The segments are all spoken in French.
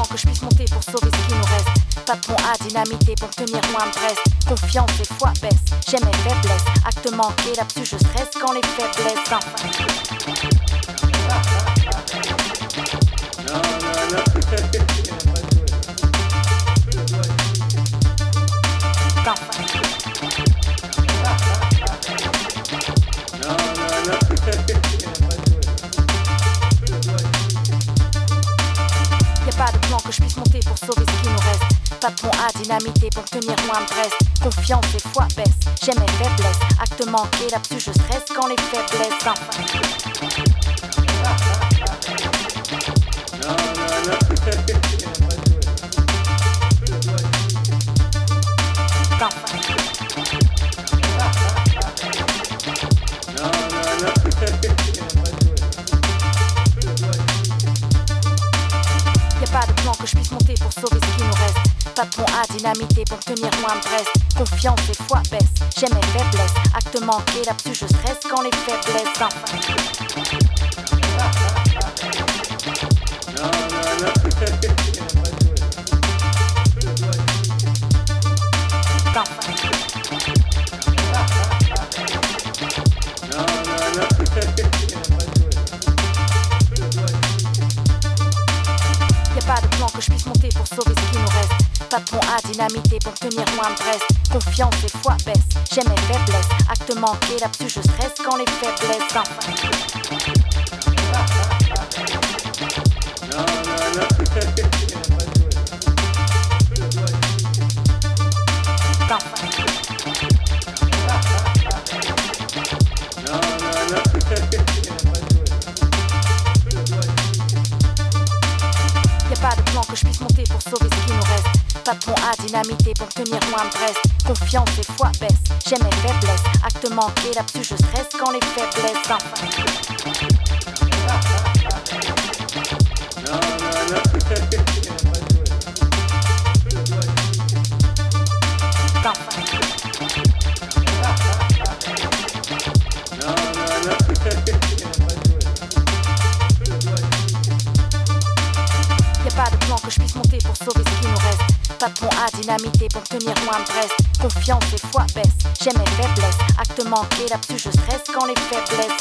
plan que je puisse monter pour sauver ce qui nous reste. Pas de pont à dynamiter pour tenir loin de Brest. Confiance et foi baisse, j'aime mes faiblesses. Acte manqué, là-dessus je stresse quand les faiblesses Y'a pas de plan que je puisse monter pour sauver ce qui nous reste. Pas de pont à dynamiter pour tenir loin de Brest. Confiance et foi baisse, j'aime mes faiblesses. Acte manqué, là-dessus je stresse quand les faiblesses Y'a pas de plan que je puisse monter pour sauver ce qui nous reste. Pas de pont à dynamiter pour tenir loin de Brest. Confiance et foi baisse, j'aime mes faiblesses. Acte manqué, là-dessus je stresse quand les faiblesses Y'a pas de plan que je puisse monter pour sauver ce qui nous reste. Pas de pont à dynamiter pour tenir loin de Brest. Confiance et foi baisse, j'aime mes faiblesses. Acte manqué, là-dessus je stresse quand les faiblesses Y'a pas de plan que je puisse monter pour sauver ce qui nous reste. Pas de pont à dynamiter pour tenir loin de Brest. Confiance et foi baisse, j'aime mes faiblesses. Acte manqué, là-dessus je stresse quand les faiblesses Y'a pas de plan que je puisse monter pour sauver ce qui nous reste. Pas de pont à dynamiter pour tenir loin de Brest. Confiance et foi baisse, j'aime mes faiblesses. Acte manqué, là-dessus je stresse quand les faiblesses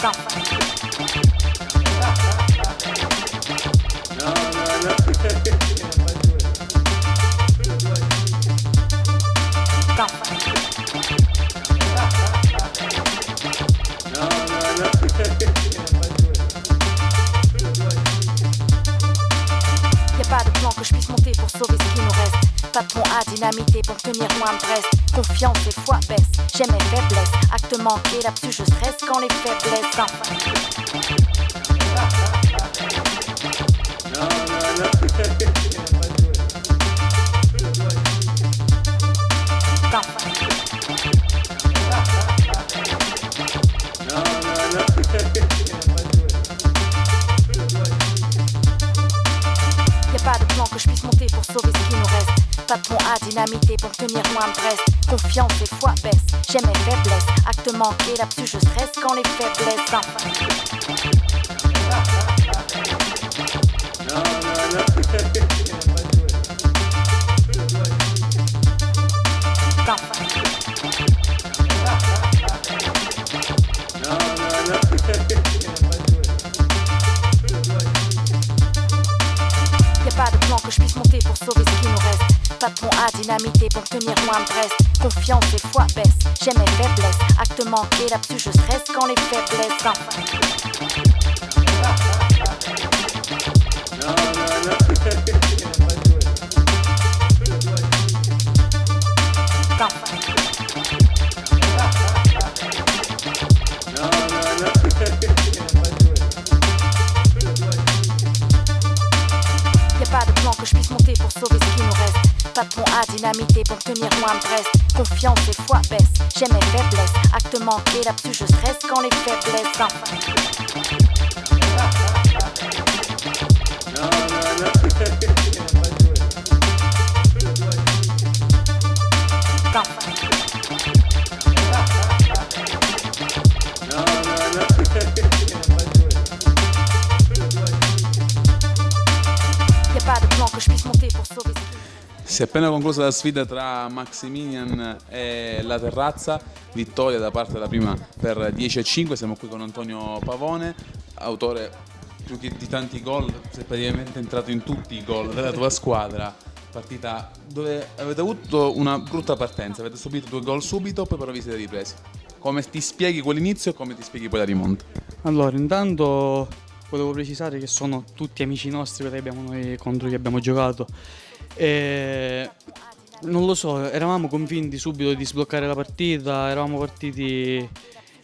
Y'a pas de plan que je puisse monter pour sauver ce qui nous reste. Pas de pont à dynamiter pour tenir loin de Brest. Confiance et foi baisse, j'aime mes faiblesses. Acte manqué, là-dessus je stresse quand les faiblesses Y'a pas de plan que je puisse monter pour sauver ce qui nous reste. Pas de pont à dynamiter pour tenir loin de Brest. Confiance et foi baisse, j'aime mes faiblesses. Acte manqué, là-dessus je stresse quand les faiblesses Y'a pas de plan que je puisse monter pour sauver ce qui nous reste. Pas de pont à dynamiter pour tenir loin de Brest. Confiance et foi baisse, j'aime mes faiblesses. Acte manqué, là-dessus je stresse quand les faiblesses Y'a pas de plan que je puisse monter pour sauver ce qui nous reste. Pas de pont à dynamiter pour tenir loin de Brest. Confiance et foi baisse, j'aime mes faiblesses. Acte manqué, là-dessus je stresse quand les faiblesses Y'a pas de plan que je puisse monter Si è appena conclusa la sfida tra Maximilian e la Terrazza, vittoria da parte della prima per 10-5. Siamo qui con Antonio Pavone, autore più che di tanti gol, sei praticamente entrato in tutti i gol della tua squadra. Partita dove avete avuto una brutta partenza, avete subito 2 gol subito, poi però vi siete ripresi. Come ti spieghi quell'inizio e come ti spieghi poi la rimonta? Allora, intanto volevo precisare che sono tutti amici nostri noi contro chi abbiamo giocato. E non lo so, eravamo convinti subito di sbloccare la partita, eravamo partiti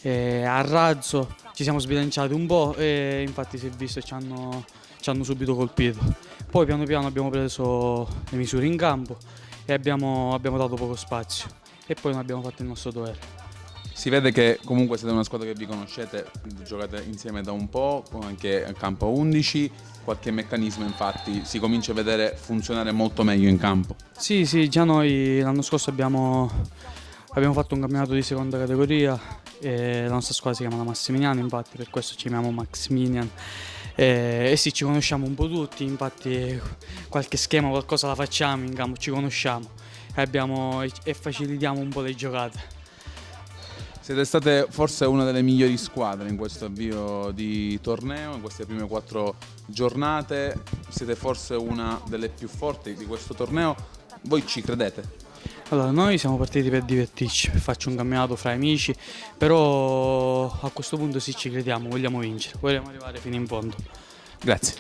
a razzo, ci siamo sbilanciati un po' e infatti si è visto e ci hanno subito colpito. Poi piano piano abbiamo preso le misure in campo e abbiamo dato poco spazio e poi non abbiamo fatto il nostro dovere. Si vede che comunque siete una squadra che vi conoscete, giocate insieme da un po', anche a campo 11, qualche meccanismo infatti si comincia a vedere funzionare molto meglio in campo. Sì, già noi l'anno scorso abbiamo fatto un campionato di seconda categoria e la nostra squadra si chiama la Massimiliano, infatti per questo ci chiamiamo Maximilian. E sì, ci conosciamo un po' tutti, infatti qualche schema, qualcosa la facciamo in campo, ci conosciamo e facilitiamo un po' le giocate. Siete state forse una delle migliori squadre in questo avvio di torneo, in queste prime 4 giornate, siete forse una delle più forti di questo torneo, voi ci credete? Allora, noi siamo partiti per divertirci, per farci un campionato fra amici, però a questo punto sì, ci crediamo, vogliamo vincere, vogliamo arrivare fino in fondo. Grazie.